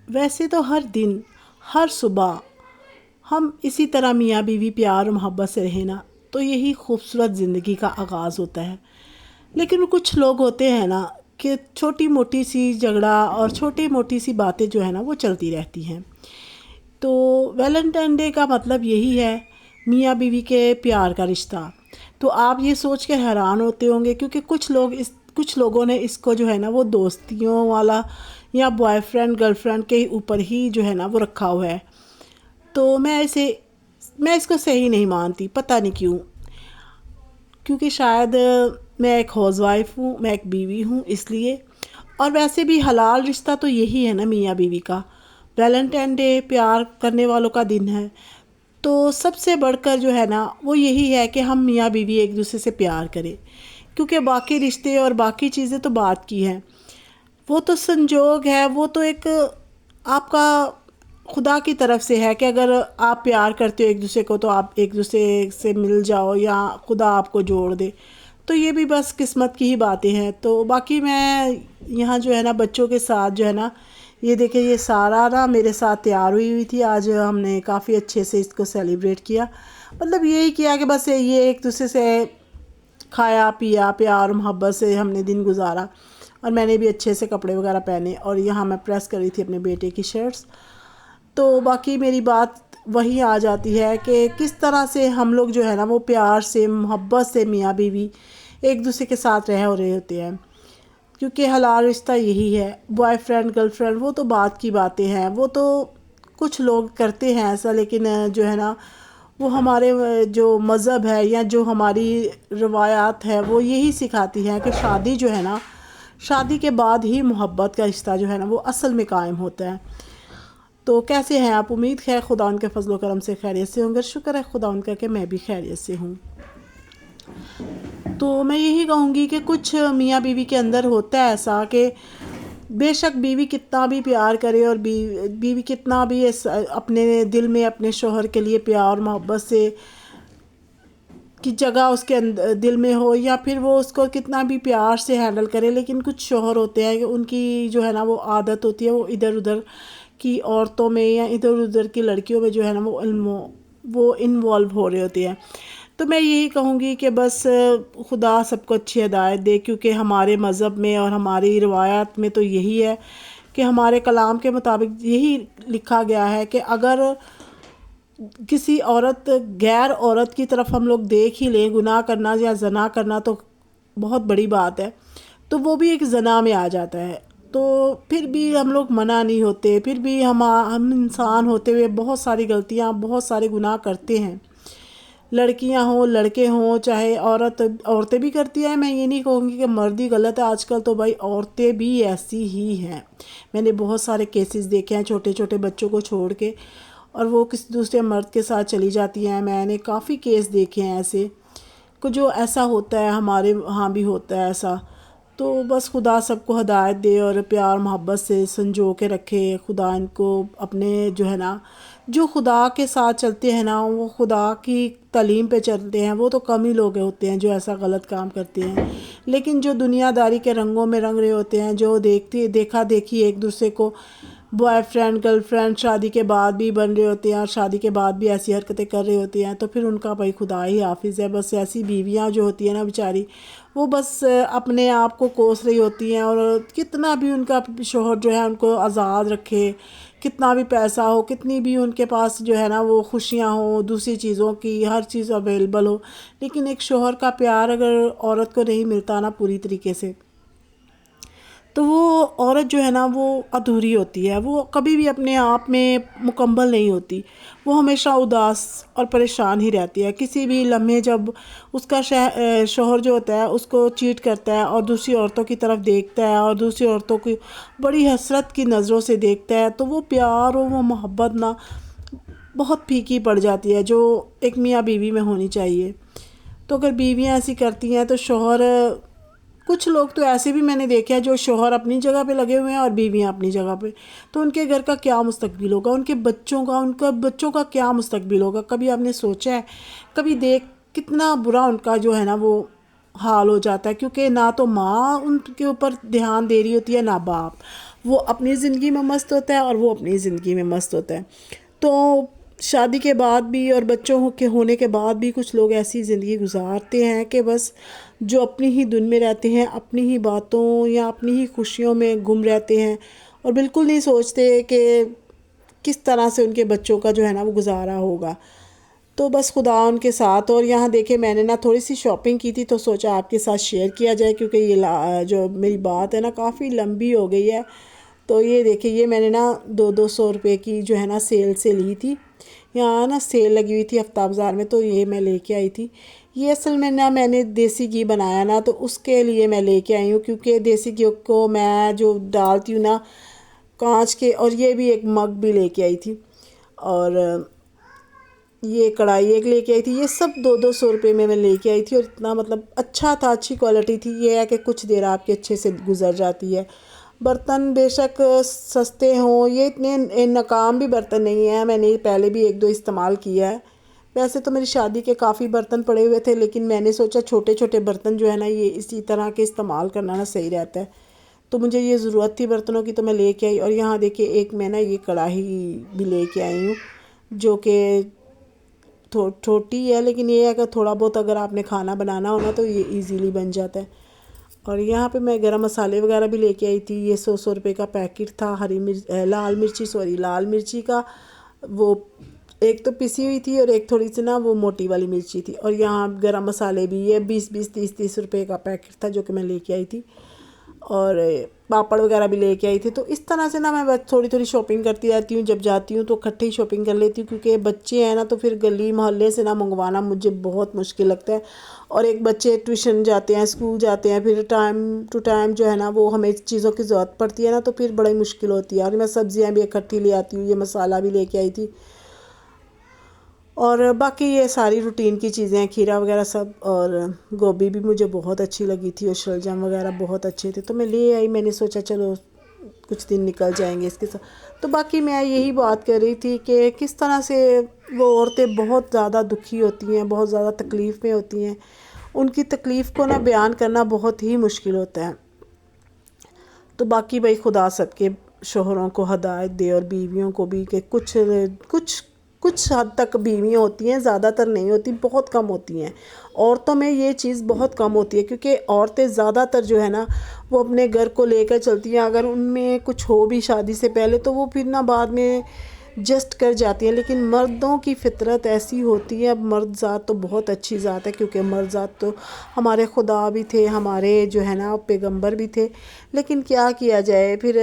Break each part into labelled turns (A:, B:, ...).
A: ویسے تو ہر دن، ہر صبح ہم اسی طرح میاں بیوی پیار و محبت سے رہیں نا تو یہی خوبصورت زندگی کا آغاز ہوتا ہے۔ لیکن کچھ لوگ ہوتے ہیں نا کہ چھوٹی موٹی سی جھگڑا اور چھوٹی موٹی سی باتیں جو ہے نا وہ چلتی رہتی ہیں۔ تو ویلنٹائن ڈے کا مطلب یہی ہے، میاں بیوی کے پیار کا رشتہ۔ تو آپ یہ سوچ کے حیران ہوتے ہوں گے کیونکہ کچھ لوگوں نے اس کو جو ہے نا وہ دوستیوں والا یا بوائے فرینڈ گرل فرینڈ کے اوپر ہی جو ہے نا وہ رکھا ہوا ہے۔ تو میں اس کو صحیح نہیں مانتی، پتہ نہیں کیوں، کیونکہ شاید میں ایک ہاؤس وائف ہوں، میں ایک بیوی ہوں اس لیے۔ اور ویسے بھی حلال رشتہ تو یہی ہے نا میاں بیوی کا۔ ویلنٹائن ڈے پیار کرنے والوں کا دن ہے، تو سب سے بڑھ کر جو ہے نا وہ یہی ہے کہ ہم میاں بیوی ایک دوسرے سے پیار کریں، کیونکہ باقی رشتے اور باقی چیزیں تو بات کی ہیں، وہ تو سنجوگ ہے، وہ تو ایک آپ کا خدا کی طرف سے ہے کہ اگر آپ پیار کرتے ہو ایک دوسرے کو تو آپ ایک دوسرے سے مل جاؤ یا خدا آپ کو جوڑ دے، تو یہ بھی بس قسمت کی ہی باتیں ہیں۔ تو باقی میں یہاں جو ہے نا بچوں کے ساتھ جو ہے نا یہ دیکھیں، یہ سارا نا میرے ساتھ تیار ہوئی تھی، آج ہم نے کافی اچھے سے اس کو سیلیبریٹ کیا، مطلب یہی کیا کہ بس یہ ایک دوسرے سے کھایا پیا، پیار محبت سے ہم نے دن گزارا، اور میں نے بھی اچھے سے کپڑے وغیرہ پہنے، اور یہاں میں پریس کر رہی تھی اپنے بیٹے کی شرٹس۔ تو باقی میری بات وہی آ جاتی ہے کہ کس طرح سے ہم لوگ جو ہے نا وہ پیار سے محبت سے میاں بیوی ایک دوسرے کے ساتھ رہ رہے ہوتے ہیں، کیونکہ حلال رشتہ یہی ہے۔ بوائے فرینڈ گرل فرینڈ وہ تو بات کی باتیں ہیں، وہ تو کچھ لوگ کرتے ہیں ایسا، لیکن جو ہے نا وہ ہمارے جو مذہب ہے یا جو ہماری روایات ہے وہ یہی سکھاتی ہے کہ شادی جو ہے نا، شادی کے بعد ہی محبت کا رشتہ جو ہے نا وہ اصل میں قائم ہوتا ہے۔ تو کیسے ہیں آپ؟ امید ہے خدا ان کے فضل و کرم سے خیریت سے ہوں گے، شکر ہے خدا ان کا کہ میں بھی خیریت سے ہوں۔ تو میں یہی کہوں گی کہ کچھ میاں بیوی کے اندر ہوتا ہے ایسا کہ بے شک بیوی کتنا بھی پیار کرے اور بیوی کتنا بھی اپنے دل میں اپنے شوہر کے لیے پیار محبت سے کی جگہ اس کے دل میں ہو، یا پھر وہ اس کو کتنا بھی پیار سے ہینڈل کرے، لیکن کچھ شوہر ہوتے ہیں کہ ان کی جو ہے نا وہ عادت ہوتی ہے وہ ادھر ادھر کی عورتوں میں یا ادھر ادھر کی لڑکیوں میں جو ہے نا وہ انوالو ہو رہے ہوتے ہیں۔ تو میں یہی کہوں گی کہ بس خدا سب کو اچھی ہدایت دے، کیونکہ ہمارے مذہب میں اور ہماری روایات میں تو یہی ہے کہ ہمارے کلام کے مطابق یہی لکھا گیا ہے کہ اگر کسی غیر عورت کی طرف ہم لوگ دیکھ ہی لیں، گناہ کرنا یا زنا کرنا تو بہت بڑی بات ہے، تو وہ بھی ایک زنا میں آ جاتا ہے۔ تو پھر بھی ہم لوگ منع نہیں ہوتے، پھر بھی ہم انسان ہوتے ہوئے بہت ساری غلطیاں، بہت سارے گناہ کرتے ہیں، لڑکیاں ہوں لڑکے ہوں، چاہے عورتیں بھی کرتی ہیں۔ میں یہ نہیں کہوں گی کہ مرد ہی غلط ہے، آج کل تو بھائی عورتیں بھی ایسی ہی ہیں۔ میں نے بہت سارے کیسز دیکھے ہیں، چھوٹے چھوٹے بچوں کو چھوڑ کے اور وہ کسی دوسرے مرد کے ساتھ چلی جاتی ہیں۔ میں نے کافی کیس دیکھے ہیں ایسے کہ جو ایسا ہوتا ہے، ہمارے ہاں بھی ہوتا ہے ایسا۔ تو بس خدا سب کو ہدایت دے اور پیار محبت سے سنجو کے رکھے، خدا ان کو اپنے جو ہے نا، جو خدا کے ساتھ چلتے ہیں نا، وہ خدا کی تعلیم پہ چلتے ہیں، وہ تو کم ہی لوگ ہوتے ہیں جو ایسا غلط کام کرتے ہیں، لیکن جو دنیا داری کے رنگوں میں رنگ رہے ہوتے ہیں، جو دیکھا دیکھی ایک دوسرے کو بوائے فرینڈ گرل فرینڈ شادی کے بعد بھی بن رہے ہوتے ہیں اور شادی کے بعد بھی ایسی حرکتیں کر رہے ہوتے ہیں، تو پھر ان کا بھائی خدا ہی حافظ ہے۔ بس ایسی بیویاں جو ہوتی ہیں نا بیچاری، وہ بس اپنے آپ کو کوس رہی ہوتی ہیں، اور کتنا بھی ان کا شوہر جو ہے ان کو آزاد رکھے، کتنا بھی پیسہ ہو، کتنی بھی ان کے پاس جو ہے نا وہ خوشیاں ہوں، دوسری چیزوں کی ہر چیز اویلیبل ہو، لیکن ایک شوہر کا پیار اگر عورت کو نہیں ملتا نا پوری طریقے سے، تو وہ عورت جو ہے نا وہ ادھوری ہوتی ہے، وہ کبھی بھی اپنے آپ میں مکمل نہیں ہوتی، وہ ہمیشہ اداس اور پریشان ہی رہتی ہے۔ کسی بھی لمحے جب اس کا شوہر جو ہوتا ہے اس کو چیٹ کرتا ہے اور دوسری عورتوں کی طرف دیکھتا ہے اور دوسری عورتوں کی بڑی حسرت کی نظروں سے دیکھتا ہے، تو وہ پیار اور وہ محبت نا بہت پھیکی پڑ جاتی ہے جو ایک میاں بیوی میں ہونی چاہیے۔ تو اگر بیویاں ایسی کرتی ہیں تو شوہر، کچھ لوگ تو ایسے بھی میں نے دیکھا ہے جو شوہر اپنی جگہ پہ لگے ہوئے ہیں اور بیویاں اپنی جگہ پہ، تو ان کے گھر کا کیا مستقبل ہوگا، ان کے بچوں کا کیا مستقبل ہوگا؟ کبھی آپ نے سوچا ہے؟ کبھی کتنا برا ان کا جو ہے نا وہ حال ہو جاتا ہے، کیونکہ نہ تو ماں ان کے اوپر دھیان دے رہی ہوتی ہے نہ باپ، وہ اپنی زندگی میں مست ہوتا ہے اور وہ اپنی زندگی میں مست ہوتا ہے. تو شادی کے بعد بھی اور بچوں کے ہونے کے بعد بھی کچھ لوگ ایسی زندگی گزارتے ہیں کہ بس جو اپنی ہی دن میں رہتے ہیں، اپنی ہی باتوں یا اپنی ہی خوشیوں میں گم رہتے ہیں اور بالکل نہیں سوچتے کہ کس طرح سے ان کے بچوں کا جو ہے نا وہ گزارا ہوگا. تو بس خدا ان کے ساتھ. اور یہاں دیکھیں میں نے نا تھوڑی سی شاپنگ کی تھی تو سوچا آپ کے ساتھ شیئر کیا جائے، کیونکہ یہ جو میری بات ہے نا کافی لمبی ہو گئی ہے. تو یہ دیکھیں یہ میں نے نا 200 روپے کی جو ہے نا سیل سے لی تھی. یہاں نا سیل لگی ہوئی تھی ہفتہ بازار میں، تو یہ میں لے کے آئی تھی. یہ اصل میں نا میں نے دیسی گھی بنایا نا تو اس کے لیے میں لے کے آئی ہوں، کیونکہ دیسی گھی کو میں جو ڈالتی ہوں نا کانچ کے. اور یہ بھی ایک مگ بھی لے کے آئی تھی اور یہ کڑھائی ایک لے کے آئی تھی. یہ سب 200 روپے میں لے کے آئی تھی اور اتنا مطلب اچھا تھا، اچھی کوالٹی تھی. یہ ہے کہ کچھ دیر آپ کے اچھے سے گزر جاتی ہے. برتن بے شک سستے ہوں، یہ اتنے ناکام بھی برتن نہیں ہیں. میں نے پہلے بھی 1-2 استعمال کیا ہے. ویسے تو میری شادی کے کافی برتن پڑے ہوئے تھے، لیکن میں نے سوچا چھوٹے چھوٹے برتن جو ہے نا یہ اسی طرح کے استعمال کرنا نا صحیح رہتا ہے. تو مجھے یہ ضرورت تھی برتنوں کی تو میں لے کے آئی. اور یہاں دیکھیں ایک میں نا یہ کڑاہی بھی لے کے آئی ہوں جو کہ چھوٹی ہے، لیکن یہ ہے کہ تھوڑا بہت اگر آپ نے کھانا بنانا ہونا تو یہ ایزیلی بن جاتا ہے. اور یہاں پہ میں گرم مسالے وغیرہ بھی لے کے آئی تھی. یہ 100 روپے کا پیکٹ تھا لال مرچی کا. وہ ایک تو پسی ہوئی تھی اور ایک تھوڑی سی نا وہ موٹی والی مرچی تھی. اور یہاں گرم مسالے بھی یہ 20-30 روپے کا پیکٹ تھا جو کہ میں لے کے آئی تھی. اور پاپڑ وغیرہ بھی لے کے آئی تھی. تو اس طرح سے نا میں بس تھوڑی تھوڑی شاپنگ کرتی رہتی ہوں. جب جاتی ہوں تو اکٹھے ہی شاپنگ کر لیتی ہوں، کیونکہ بچے ہیں نا تو پھر گلی محلے سے نا منگوانا مجھے بہت مشکل لگتا ہے. اور ایک بچے ٹیوشن جاتے ہیں، اسکول جاتے ہیں، پھر ٹائم ٹو ٹائم جو ہے نا وہ ہمیں چیزوں کی ضرورت پڑتی ہے نا تو پھر بڑی مشکل ہوتی ہے. اور میں سبزیاں بھی اکٹھی لے آتی ہوں. یہ مسالہ بھی لے کے آئی تھی اور باقی یہ ساری روٹین کی چیزیں ہیں، کھیرا وغیرہ سب. اور گوبھی بھی مجھے بہت اچھی لگی تھی اور شلجم وغیرہ بہت اچھے تھے تو میں لے آئی. میں نے سوچا چلو کچھ دن نکل جائیں گے اس کے ساتھ. تو باقی میں یہی بات کر رہی تھی کہ کس طرح سے وہ عورتیں بہت زیادہ دکھی ہوتی ہیں، بہت زیادہ تکلیف میں ہوتی ہیں. ان کی تکلیف کو نا بیان کرنا بہت ہی مشکل ہوتا ہے. تو باقی بھائی خدا سب کے شوہروں کو ہدایت دے اور بیویوں کو بھی، کہ کچھ حد تک بیویاں ہوتی ہیں، زیادہ تر نہیں ہوتی، بہت کم ہوتی ہیں. عورتوں میں یہ چیز بہت کم ہوتی ہے، کیونکہ عورتیں زیادہ تر جو ہے نا وہ اپنے گھر کو لے کر چلتی ہیں. اگر ان میں کچھ ہو بھی شادی سے پہلے تو وہ پھر نہ بعد میں جسٹ کر جاتی ہیں. لیکن مردوں کی فطرت ایسی ہوتی ہے. اب مرد ذات تو بہت اچھی ذات ہے، کیونکہ مرد ذات تو ہمارے خدا بھی تھے، ہمارے جو ہے نا پیغمبر بھی تھے. لیکن کیا کیا جائے، پھر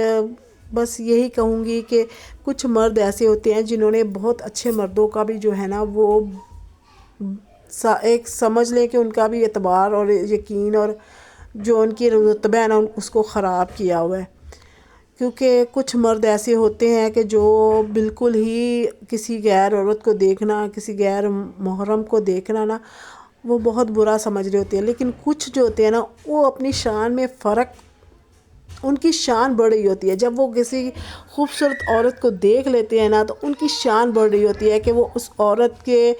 A: بس یہی کہوں گی کہ کچھ مرد ایسے ہوتے ہیں جنہوں نے بہت اچھے مردوں کا بھی جو ہے نا وہ ایک سمجھ لیں کہ ان کا بھی اعتبار اور یقین اور جو ان کی رتبہ ہے نا اس کو خراب کیا ہوا ہے. کیونکہ کچھ مرد ایسے ہوتے ہیں کہ جو بالکل ہی کسی غیر عورت کو دیکھنا، کسی غیر محرم کو دیکھنا نا وہ بہت برا سمجھ رہے ہوتے ہیں. لیکن کچھ جو ہوتے ہیں نا وہ اپنی شان میں فرق، ان کی شان بڑھ رہی ہوتی ہے. جب وہ کسی خوبصورت عورت کو دیکھ لیتے ہیں نا تو ان کی شان بڑھ رہی ہوتی ہے کہ وہ اس عورت کے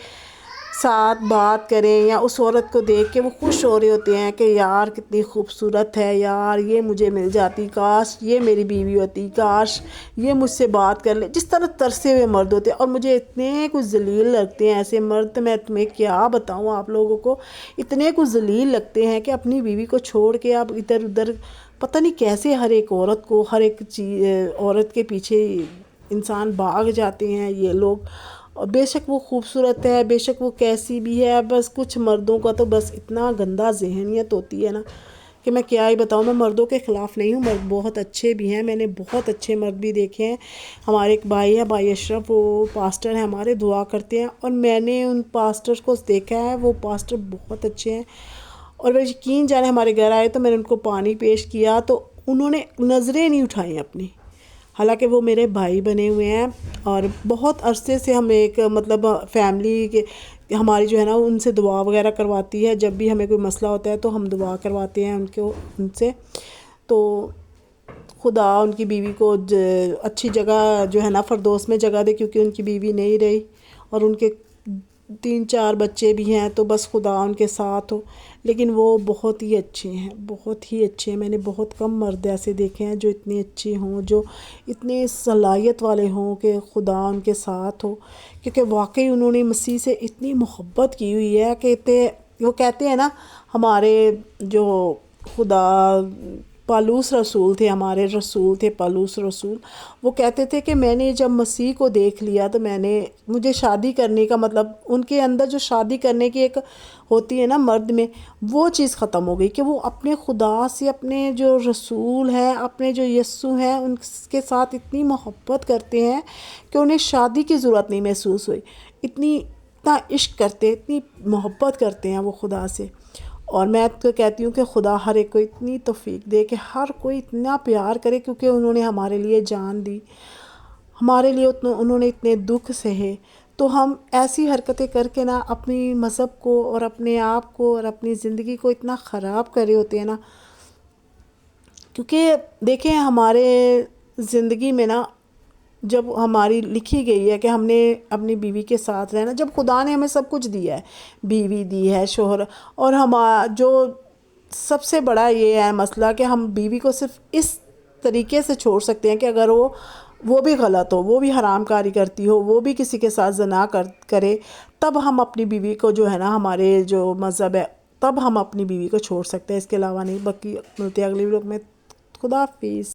A: ساتھ بات کریں یا اس عورت کو دیکھ کے وہ خوش ہو رہے ہوتے ہیں کہ یار کتنی خوبصورت ہے، یار یہ مجھے مل جاتی، کاش یہ میری بیوی ہوتی، کاش یہ مجھ سے بات کر لے. جس طرح ترسے ہوئے مرد ہوتے ہیں. اور مجھے اتنے کچھ ذلیل لگتے ہیں ایسے مرد، میں تمہیں کیا بتاؤں آپ لوگوں کو، اتنے کچھ ذلیل لگتے ہیں کہ اپنی بیوی کو چھوڑ کے آپ ادھر ادھر پتہ نہیں کیسے ہر ایک عورت کو، ہر ایک عورت کے پیچھے انسان بھاگ جاتے ہیں یہ لوگ. اور بے شک وہ خوبصورت ہے، بے شک وہ کیسی بھی ہے، بس کچھ مردوں کا تو بس اتنا گندا ذہنیت ہوتی ہے نا کہ میں کیا ہی بتاؤں. میں مردوں کے خلاف نہیں ہوں، مرد بہت اچھے بھی ہیں، میں نے بہت اچھے مرد بھی دیکھے ہیں. ہمارے ایک بھائی ہے، بھائی اشرف، وہ پاسٹر ہیں ہمارے، دعا کرتے ہیں. اور میں نے ان پاسٹر کو دیکھا ہے، وہ پاسٹر بہت اچھے ہیں. اور وہ یقین جانے ہمارے گھر آئے تو میں نے ان کو پانی پیش کیا تو انہوں نے نظریں نہیں اٹھائیں اپنی، حالانکہ وہ میرے بھائی بنے ہوئے ہیں. اور بہت عرصے سے ہم ایک مطلب فیملی کے ہماری جو ہے نا ان سے دعا وغیرہ کرواتی ہے. جب بھی ہمیں کوئی مسئلہ ہوتا ہے تو ہم دعا کرواتے ہیں ان سے. تو خدا ان کی بیوی کو اچھی جگہ جو ہے نا فردوس میں جگہ دے، کیونکہ ان کی بیوی نہیں رہی اور ان کے 3-4 بچے بھی ہیں. تو بس خدا ان کے ساتھ ہو. لیکن وہ بہت ہی اچھے ہیں، بہت ہی اچھے ہیں۔ میں نے بہت کم مرد ایسے دیکھے ہیں جو اتنے اچھے ہوں، جو اتنے صلاحیت والے ہوں کہ خدا ان کے ساتھ ہو، کیونکہ واقعی انہوں نے مسیح سے اتنی محبت کی ہوئی ہے کہ وہ کہتے ہیں نا، ہمارے جو خدا پالوس رسول تھے، ہمارے رسول تھے پالوس رسول، وہ کہتے تھے کہ میں نے جب مسیح کو دیکھ لیا تو مجھے شادی کرنے کا مطلب، ان کے اندر جو شادی کرنے کی ایک ہوتی ہے نا مرد میں، وہ چیز ختم ہو گئی کہ وہ اپنے خدا سے، اپنے جو رسول ہیں، اپنے جو یسوع ہیں، ان کے ساتھ اتنی محبت کرتے ہیں کہ انہیں شادی کی ضرورت نہیں محسوس ہوئی۔ اتنا عشق کرتے، اتنی محبت کرتے ہیں وہ خدا سے۔ اور میں تو کہتی ہوں کہ خدا ہر ایک کو اتنی توفیق دے کہ ہر کوئی اتنا پیار کرے، کیونکہ انہوں نے ہمارے لیے جان دی، ہمارے لیے انہوں نے اتنے دکھ سہے۔ تو ہم ایسی حرکتیں کر کے نا اپنی مذہب کو اور اپنے آپ کو اور اپنی زندگی کو اتنا خراب کر رہے ہوتے ہیں نا، کیونکہ دیکھیں ہمارے زندگی میں نا، جب ہماری لکھی گئی ہے کہ ہم نے اپنی بیوی کے ساتھ رہنا، جب خدا نے ہمیں سب کچھ دیا ہے، بیوی دی ہے، شوہر، اور جو سب سے بڑا یہ ہے مسئلہ کہ ہم بیوی کو صرف اس طریقے سے چھوڑ سکتے ہیں کہ اگر وہ بھی غلط ہو، وہ بھی حرام کاری کرتی ہو، وہ بھی کسی کے ساتھ زنا کرے، تب ہم اپنی بیوی کو جو ہے نا، ہمارے جو مذہب ہے، تب ہم اپنی بیوی کو چھوڑ سکتے ہیں، اس کے علاوہ نہیں۔ باقی ملتے ہیں اگلی ویڈیو میں۔ خدا حافظ۔